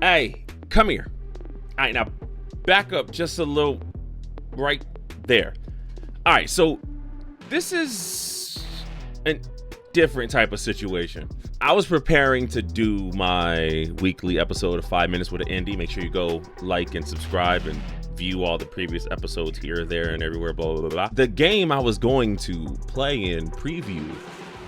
Hey, come here. All right, now back up just a little right there. All right, so this is a different type of situation. I was preparing to do my weekly episode of 5 Minutes with an Indie. Make sure you go like and subscribe and view all the previous episodes here, there, and everywhere, blah, blah, blah, blah. The game I was going to play and preview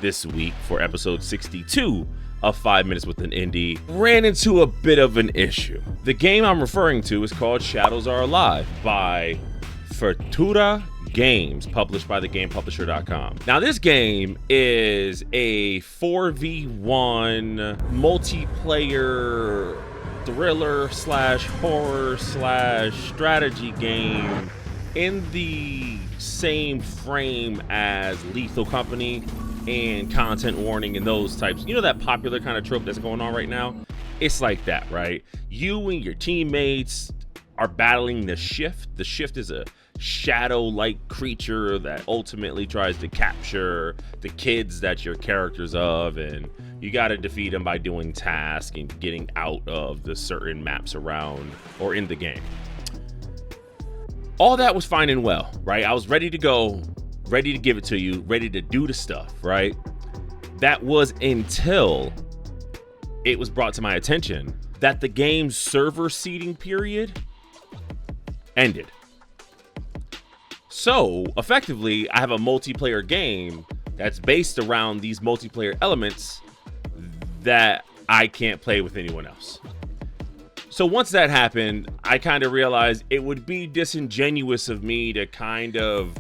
this week for episode 62 of 5 Minutes with an Indie ran into a bit of an issue. The game I'm referring to is called Shadowsarealive by Futura Games, published by thegamepublisher.com. Now, this game is a 4v1 multiplayer thriller slash horror slash strategy game in the same frame as Lethal Company and Content Warning and those types. You know that popular kind of trope that's going on right now? It's like that, right? You and your teammates are battling the Shift. The Shift is a shadow-like creature that ultimately tries to capture the kids that you're characters of, and you got to defeat them by doing tasks and getting out of the certain maps around or in the game. All that was fine and well, right? I was ready to go, ready to give it to you, ready to do the stuff, right? That was until it was brought to my attention that the game's server seeding period ended. So effectively, I have a multiplayer game that's based around these multiplayer elements that I can't play with anyone else. So once that happened, I kind of realized it would be disingenuous of me to kind of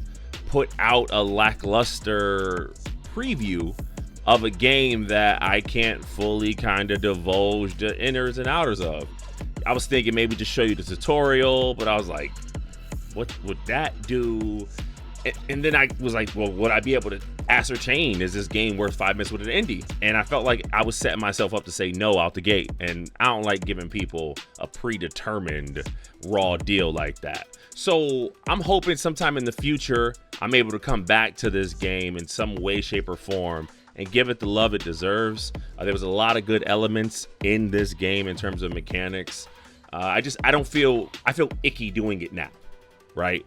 put out a lackluster preview of a game that I can't fully kind of divulge the inners and outers of. I was thinking maybe just show you the tutorial, but I was like, what would that do? And then I was like, well, would I be able to ascertain, is this game worth 5 minutes with an indie? And I felt like I was setting myself up to say no out the gate. And I don't like giving people a predetermined raw deal like that. So I'm hoping sometime in the future, I'm able to come back to this game in some way, shape, or form and give it the love it deserves. There was a lot of good elements in this game in terms of mechanics. I feel icky doing it now, right?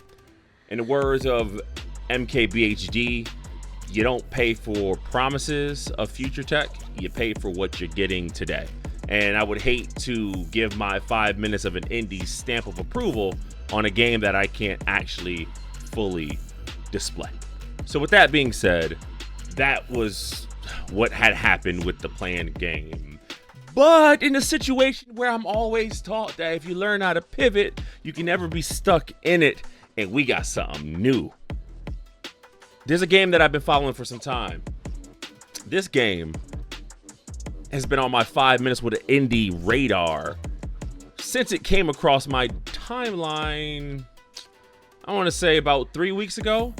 In the words of MKBHD, you don't pay for promises of future tech, you pay for what you're getting today. And I would hate to give my 5 minutes of an indie stamp of approval on a game that I can't actually fully display. So with that being said, that was what had happened with the planned game. But in a situation where I'm always taught that if you learn how to pivot, you can never be stuck in it, and we got something new. There's a game that I've been following for some time. This game has been on my 5 minutes with an indie radar since it came across my timeline, I want to say about 3 weeks ago.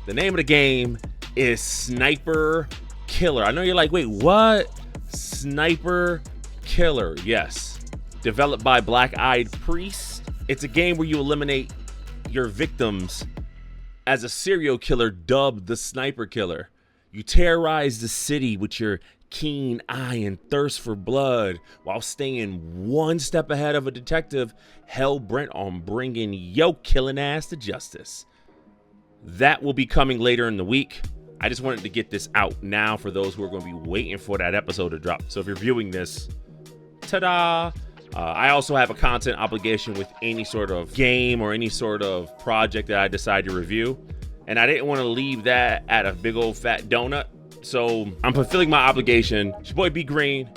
The name of the game is Sniper Killer. I know you're like, wait, what? Sniper Killer, yes. Developed by Black Eyed Priest. It's a game where you eliminate your victims as a serial killer dubbed the Sniper Killer. You terrorize the city with your keen eye and thirst for blood while staying one step ahead of a detective hell-bent on bringing your killing ass to justice. That will be coming later in the week. I just wanted to get this out now for those who are going to be waiting for that episode to drop. So if you're viewing this, ta-da! I also have a content obligation with any sort of game or any sort of project that I decide to review. And I didn't want to leave that at a big old fat donut. So I'm fulfilling my obligation. It's your boy B Green.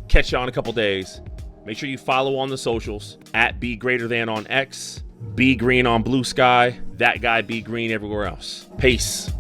Catch y'all in a couple days. Make sure you follow on the socials at B Greater Than on X, B Green on Blue Sky, that guy B Green everywhere else. Peace.